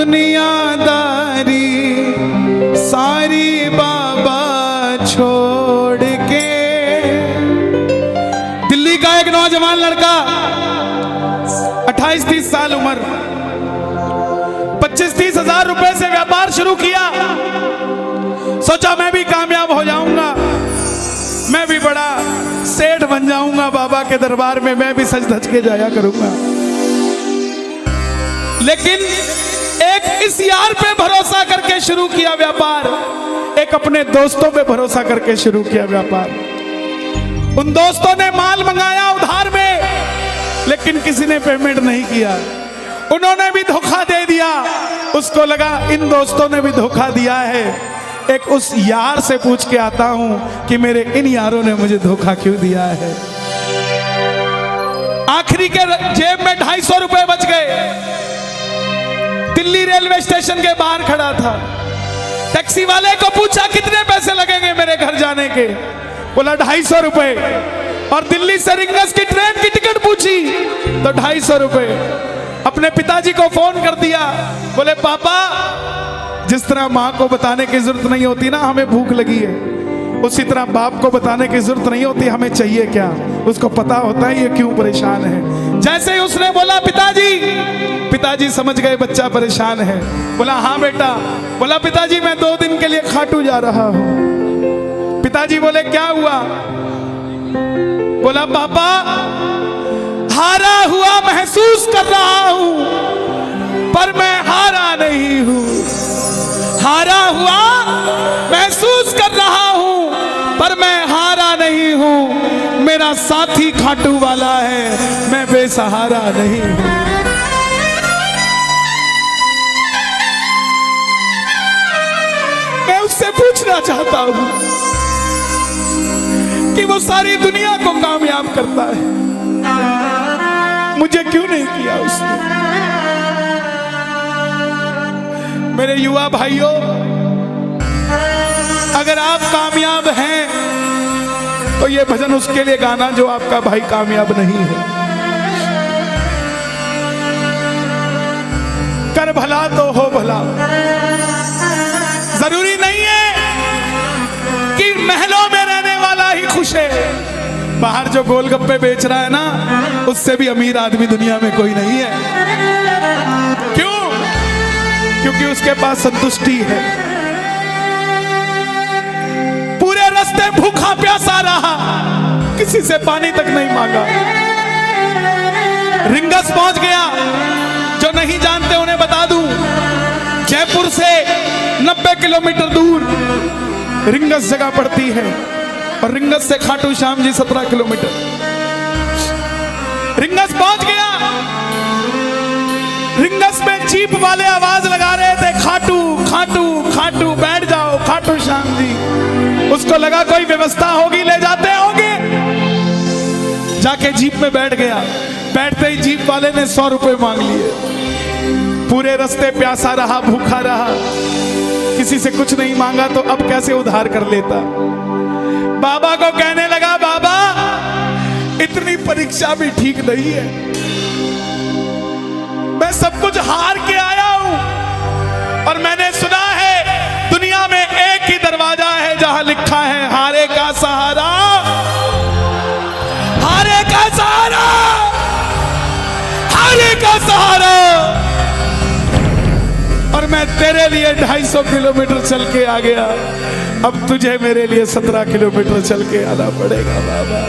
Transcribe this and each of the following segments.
दुनियादारी सारी बाबा छोड़ के। दिल्ली का एक नौजवान लड़का 28-30 साल उम्र, 25-30 हजार रुपए से व्यापार शुरू किया। सोचा मैं भी कामयाब हो जाऊंगा, मैं भी बड़ा सेठ बन जाऊंगा, बाबा के दरबार में मैं भी सज धज के जाया करूंगा। लेकिन एक इस यार पे भरोसा करके शुरू किया व्यापार, एक अपने दोस्तों पे भरोसा करके शुरू किया व्यापार। उन दोस्तों ने माल मंगाया उधार में, लेकिन किसी ने पेमेंट नहीं किया। उन्होंने भी धोखा दे दिया। उसको लगा इन दोस्तों ने भी धोखा दिया है, एक उस यार से पूछ के आता हूं कि मेरे इन यारों ने मुझे धोखा क्यों दिया है। आखिरी के जेब में 250 रुपए बच गए। दिल्ली रेलवे स्टेशन के बाहर खड़ा था। टैक्सी वाले को पूछा कितने पैसे लगेंगे मेरे घर जाने के, बोला 250 रुपए। और दिल्ली से रिंगस की ट्रेन की टिकट पूछी तो 250 रुपए। अपने पिताजी को फोन कर दिया, बोले पापा, जिस तरह माँ को बताने की जरूरत नहीं होती ना हमें भूख लगी है, उसी तरह बाप को बताने की जरूरत नहीं होती हमें चाहिए क्या, उसको पता होता है ये क्यों परेशान है। जैसे ही उसने बोला पिताजी समझ गए बच्चा परेशान है। बोला हाँ बेटा। बोला पिताजी मैं 2 दिन के लिए खाटू जा रहा हूं। पिताजी बोले क्या हुआ? बोला पापा, हारा हुआ महसूस कर रहा हूं पर मैं हारा नहीं हूं। हारा हुआ महसूस कर रहा हूं पर मैं हारा नहीं हूं। मेरा साथी खाटू वाला है, मैं बेसहारा नहीं हूं। मैं उससे पूछना चाहता हूं कि वो सारी दुनिया को कामयाब करता है, मुझे क्यों नहीं किया उसने? मेरे युवा भाइयों, अगर आप कामयाब हैं तो ये भजन उसके लिए गाना जो आपका भाई कामयाब नहीं है। कर भला तो हो भला। जरूरी नहीं है कि महलों में रहने वाला ही खुश है। बाहर जो गोलगप्पे बेच रहा है ना, उससे भी अमीर आदमी दुनिया में कोई नहीं है। क्यों? क्योंकि उसके पास संतुष्टि है। पूरे रास्ते भूखा प्यासा रहा, किसी से पानी तक नहीं मांगा। रिंगस पहुंच गया। जो नहीं जानते उन्हें बता दूं, जयपुर से 90 किलोमीटर दूर रिंगस जगह पड़ती है और रिंगस से खाटू श्याम जी 17 किलोमीटर। रिंगस पहुंच गया। रिंगस में जीप वाले आवाज लगा रहे थे, खाटू खाटू खाटू, बैठ जाओ खाटू श्याम जी। उसको लगा कोई व्यवस्था होगी, ले जाते होंगे। जाके जीप में बैठ गया। बैठते ही जीप वाले ने 100 रुपए मांग लिए। पूरे रास्ते प्यासा रहा, भूखा रहा, किसी से कुछ नहीं मांगा तो अब कैसे उधार कर लेता। बाबा को कहने लगा, बाबा इतनी परीक्षा भी ठीक नहीं है, मैं सब कुछ हार के आया हूं और मैंने सुना है दुनिया में एक ही दरवाजा है जहां लिखा है हारे का सहारा, हारे का सहारा, हारे का सहारा। और मैं तेरे लिए 250 किलोमीटर चल के आ गया, अब तुझे मेरे लिए 17 किलोमीटर चल के आना पड़ेगा। बाबा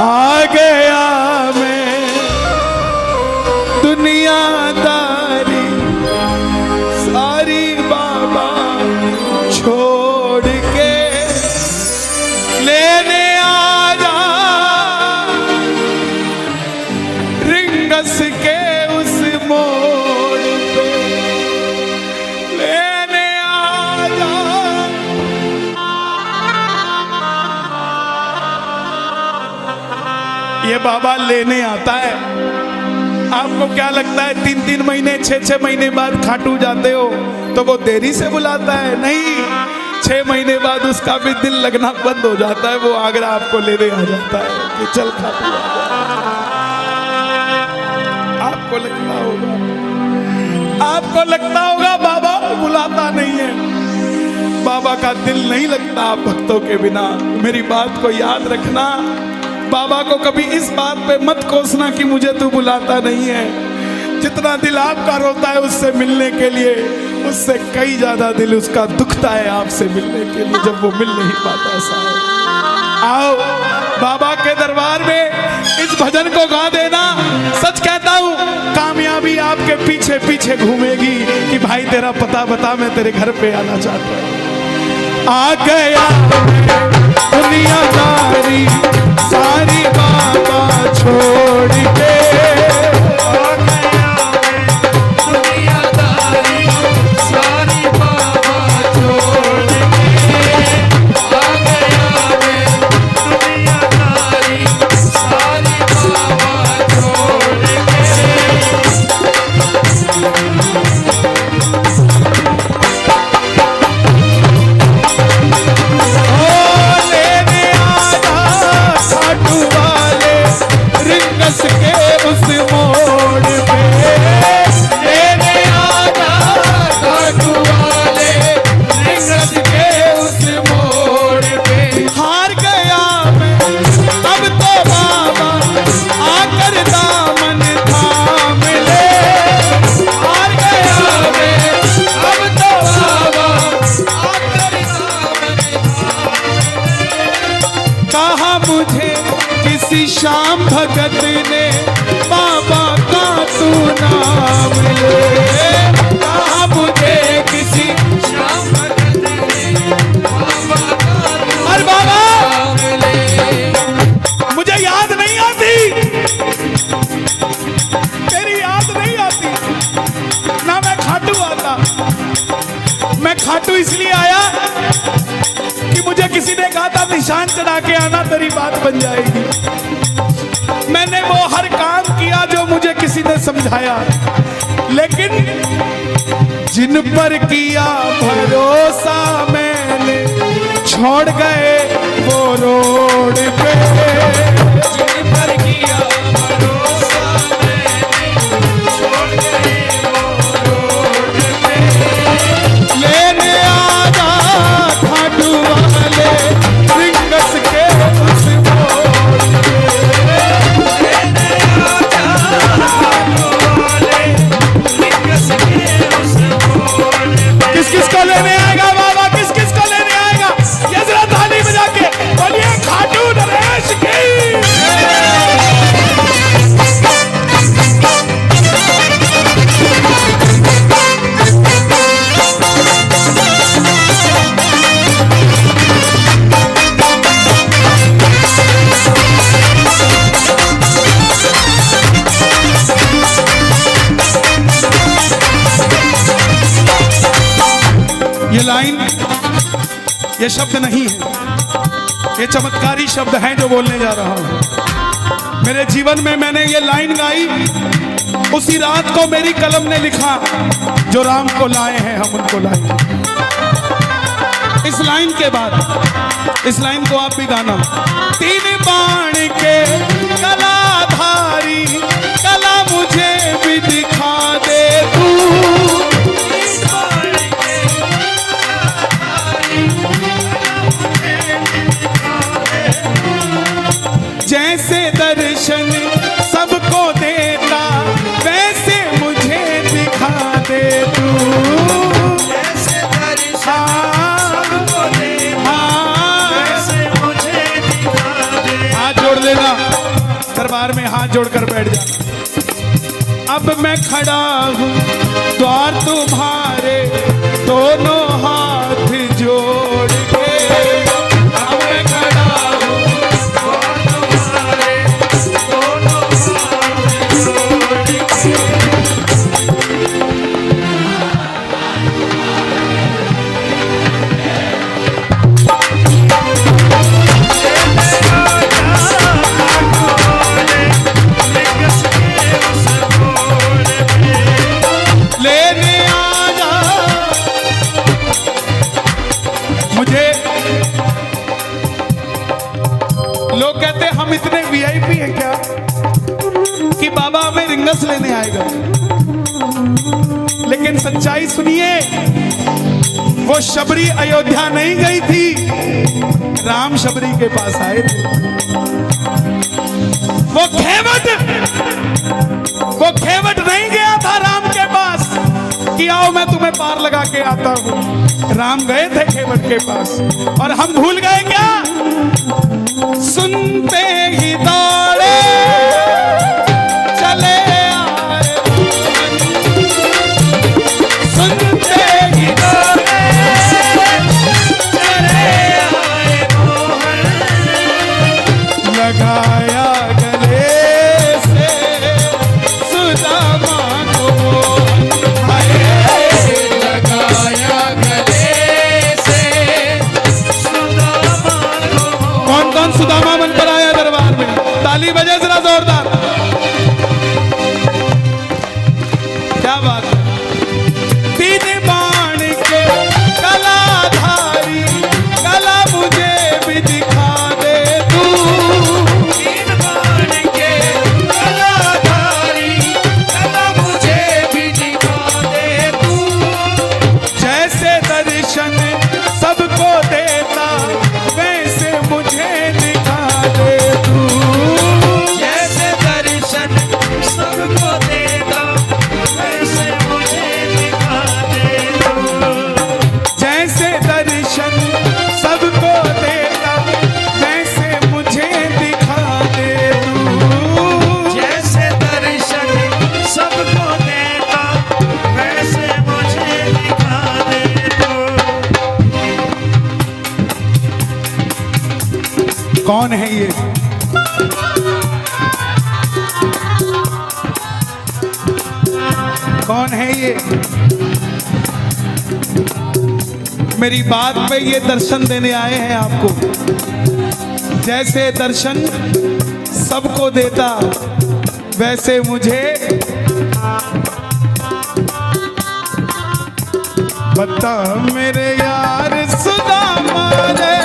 आ गया मैं दुनियादारी सारी बाबा छोड़ के, लेने आ जा रिंगस के उस मोड़ पे, लेने आ जा। ये बाबा लेने आता है। आपको क्या लगता है 3-3 महीने 6-6 महीने बाद खाटू जाते हो तो वो देरी से बुलाता है? नहीं, 6 महीने बाद उसका भी दिल लगना बंद हो जाता है। वो आगरा आपको लेने आ जाता है कि चल खाटू आ जा। आपको लगता होगा आपको लगता होगा बाबा बुलाता नहीं है, बाबा का दिल नहीं लगता आप भक्तों के बिना। मेरी बात को याद रखना, बाबा को कभी इस बात पे मत कोसना कि मुझे तू बुलाता नहीं है। जितना दिल आपका रोता है उससे मिलने के लिए, उससे कई ज्यादा दिल उसका दुखता है आपसे मिलने के लिए, जब वो मिल नहीं पाता। साहब आओ बाबा के दरबार में इस भजन को गा देना। सच कहता हूँ कामयाबी आपके पीछे पीछे घूमेगी कि भाई तेरा पता बता, मैं तेरे घर पे आना चाहता हूँ। आ गया दुनियादारी सारी बाबा छोड़ के, आ गया दुनियादारी सारी बाबा छोड़ के, आ गया दुनियादारी सारी बाबा छोड़ श्याम भगत ने बाबा का तू नाम ले, कहा मुझे किसी श्याम भगत ने बाबा का अरे बाबा नाम ले। मुझे याद नहीं आती, तेरी याद नहीं आती ना, मैं खाटू आता। मैं खाटू इसलिए आया कि मुझे किसी ने कहा था निशान चढ़ा के आना, तेरी बात बन जाएगी। मैंने वो हर काम किया जो मुझे किसी ने समझाया, लेकिन जिन पर किया भरोसा मैंने छोड़ गए वो रोड पे, जिन पर किया भरोसा मैंने छोड़ गए वो रोड पे। लेने आजा खाटू वाले रिंगस के उस मोड़ पे, किस किस को लेने आएगा बाबा, किस किस को लेने आएगा? ये जरा ताली बजा के बोलिए खाटू नरेश की। ये लाइन, ये शब्द नहीं है, ये चमत्कारी शब्द हैं जो बोलने जा रहा हूं। मेरे जीवन में मैंने ये लाइन गाई, उसी रात को मेरी कलम ने लिखा, जो राम को लाए हैं हम उनको लाएंगे। इस लाइन के बाद, इस लाइन को आप भी गाना। तीन बाण के कलाधारी कला मुझे भी दिखा दे तू, जैसे दर्शन सबको देता वैसे मुझे दिखा दे तू, जैसे दर्शन सबको देता वैसे मुझे दिखा दे। हाथ जोड़ लेना, दरबार में हाथ जोड़कर बैठ जा। अब मैं खड़ा हूँ द्वार तुम्हारे दोनों हाथ जोड़ के, अब मैं खड़ा हूँ लेने आजा। मुझे लोग कहते हैं हम इतने वीआईपी हैं क्या कि बाबा हमें रिंगस लेने आएगा, लेकिन लेकिन सच्चाई सुनिए, वो शबरी अयोध्या नहीं गई थी, राम शबरी के पास आए थे। वो खेवट नहीं गया था राम के पास कि आओ मैं तुम्हें पार लगा के आता हूं। राम गए थे खेवट के पास, और हम भूल गए क्या? सुनते ही दौड़े चले आए, सुनते ही दौड़े चले आए, लगाया गले से सुदामा को, लगाया गले से सुदामा को। कौन कौन सुदामा बनकर आया दरबार में? ताली बजे जरा जोरदार। क्या बात है? तीन बाण के कलाधारी, कला मुझे भी दिखा दे तू। तीन बाण के कलाधारी, कला मुझे भी दिखा दे तू। जैसे दर्शन सबको देता वैसे मुझे दिखा दे तू। जैसे दर्शन सबको देता वैसे मुझे दिखा दे तू। जैसे दर्शन सबको देता वैसे मुझे दिखा दे तू। जैसे दर्शन सबको देता वैसे मुझे दिखा दे तू। कौन है ये? कौन है ये? मेरी बात पे ये दर्शन देने आए हैं आपको। जैसे दर्शन सबको देता वैसे मुझे बता मेरे यार सुदामा रे,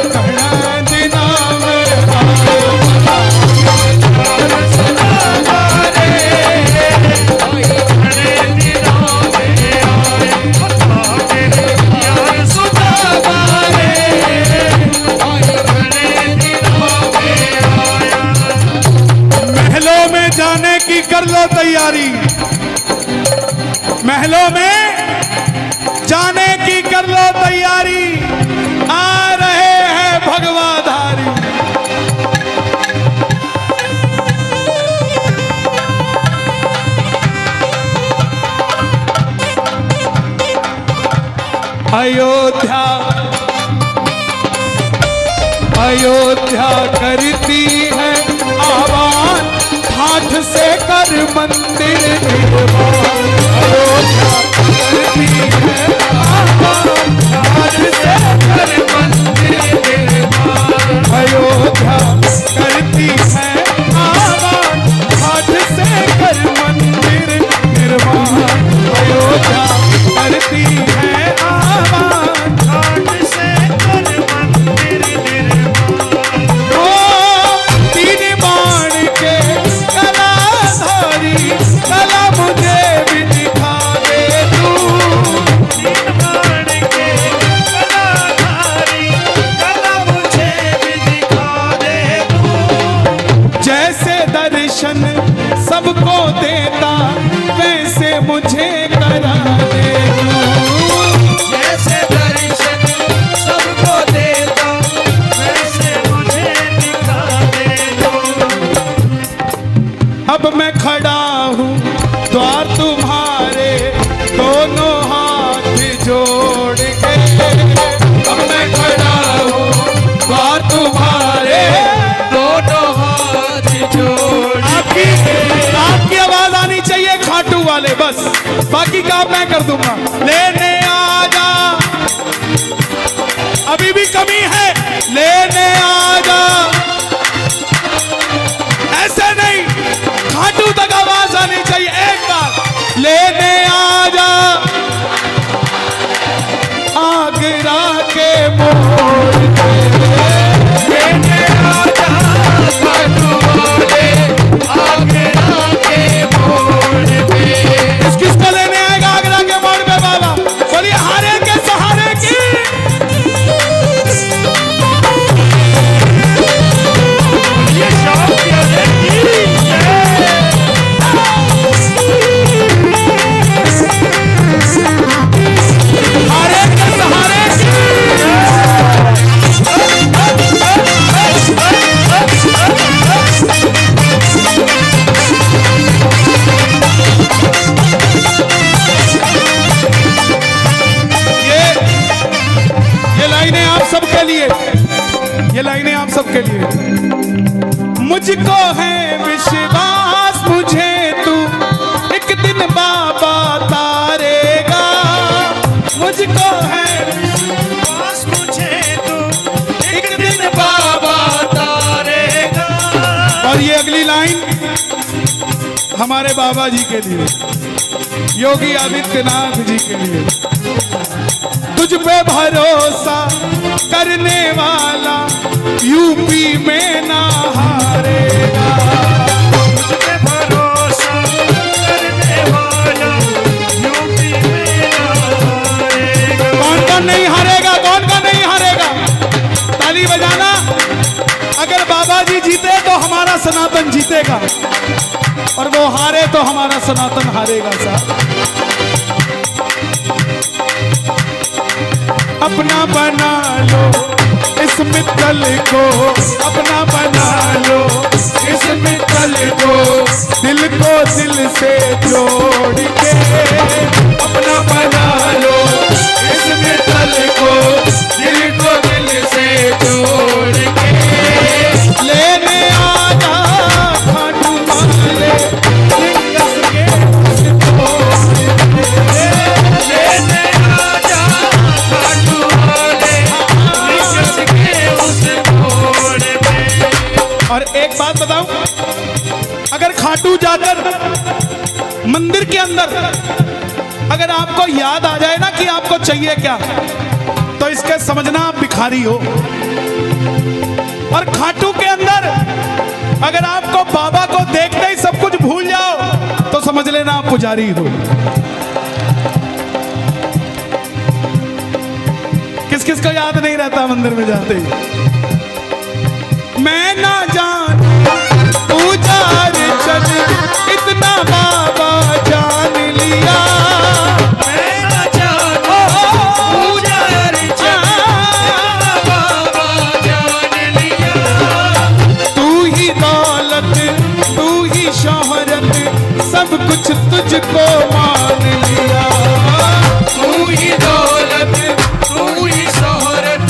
कहना दिना में आए बता यार सुदामा रे। खड़े दिनों में आए बता मेरे यार सुदामा रे। खड़े दिनों में आया। महलों में जाने की कर लो तैयारी, महलों में जाने की कर लो तैयारी, आ रहे हैं भगवाधारी। अयोध्या अयोध्या करती है आह्वान, हाथ से कर मंदिर निर्माण। अयोध्या करती है आह्वान, हाथ से कर मंदिर निर्माण। अयोध्या करती है आह्वान, हाथ से कर मंदिर निर्माण। अयोध्या करती है आह्वान, हाथ से कर मंदिर निर्माण। ओ तीन बाण के कलाधारी, कला मुझे भी दिखा दे तू। तीन बाण के कलाधारी, कला मुझे भी दिखा दे तू। जैसे दर्शन सबको देता वैसे मुझे करा दे तू। जैसे दर्शन सबको देता वैसे मुझे दिखा दे तू। अब मैं खड़ा हूँ द्वार तुम्हारे, दोनों हाथ जोड़ के। अब मैं खड़ा हूँ द्वार तुम्हारे, दोनों हाथ जोड़ आपकी आवाज आनी चाहिए खाटू वाले, बस बाकी काम मैं कर दूंगा। लेने आजा, अभी भी कमी है, लेने आजा। ऐसे नहीं, खाटू तक आवाज आनी चाहिए एक बार। लेने आजा आगरा के मोड़ पे, लेने आजा खाटू वाले आगरा के मोड़ पे। किस किस को हमारे बाबा जी के लिए, योगी आदित्यनाथ जी के लिए। तुझ पे भरोसा करने वाला यूपी में ना हारेगा। तुझ पे भरोसा करने वाला यूपी में ना हारेगा। कौन कौन नहीं हारेगा, कौन कौन नहीं हारेगा? ताली बजाना। अगर बाबा जी जीते तो हमारा सनातन जीतेगा, और वो हारे तो हमारा सनातन हारेगा साहब। अपना बना लो इस मित्तल को, अपना बना लो इस मित्तल को, दिल को दिल से जोड़ के। अपना बना लो इस मित्तल को, दिल को दिल से जोड़ के। लेने आजा खाटू वाले लिंगस के लेने आजा खाटू वाले लिंगस के उस मोड़ पे। और एक बात बताऊं, अगर खाटू जाकर मंदिर के अंदर अगर आपको याद आ जाए ना कि आपको चाहिए क्या, तो इसके समझना आप भिखारी हो। और खाटू के अंदर अगर आपको बाबा को देखते ही सब कुछ भूल जाओ, तो समझ लेना आप पुजारी हो। किस किस को याद नहीं रहता मंदिर में जाते ही? मैं ना जान पुजार चल, इतना बाबा जान लिया। मैं ना जानू पुजार चल, इतना बाबा जान लिया। तू ही दौलत, तू ही शोहरत, सब कुछ तुझको मान लिया। तू ही दौलत, तू ही शोहरत,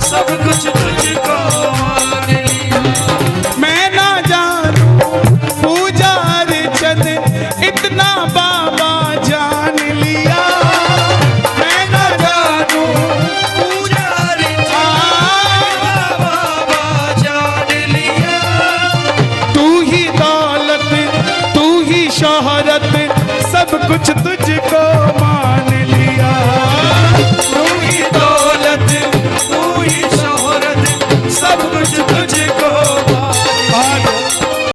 सब कुछ तुझको मान लिया। मैं ना जानू पुजार चंद, इतना बाबा जान लिया। मैं ना जानू पुजार चल, बाबा जान लिया। तू ही दौलत, तू ही शोहरत, सब कुछ तुझ